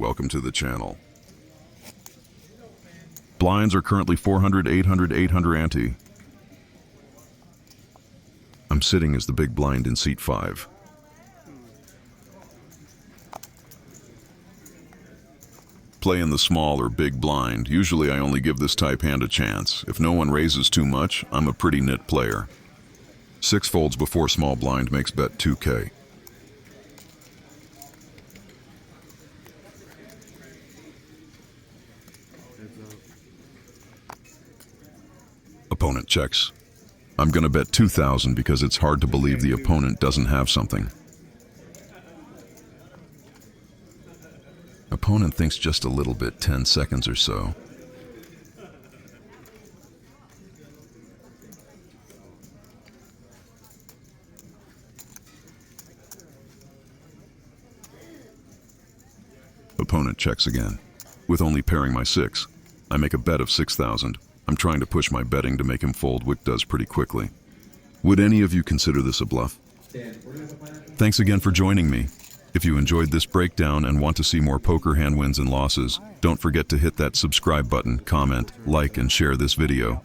welcome to the channel. Blinds are currently 400, 800, 800 ante. I'm sitting as the big blind in seat 5. Play in the small or big blind. Usually I only give this type hand a chance. If no one raises too much, I'm a pretty nit player. 6 folds before small blind makes bet 2K. Opponent checks. I'm gonna bet 2,000 because it's hard to believe the opponent doesn't have something. Opponent thinks just a little bit, 10 seconds or so. Opponent checks again. With only pairing my 6, I make a bet of 6,000. I'm trying to push my betting to make him fold, which does pretty quickly. Would any of you consider this a bluff? Thanks again for joining me. If you enjoyed this breakdown and want to see more poker hand wins and losses, don't forget to hit that subscribe button, comment, like, and share this video.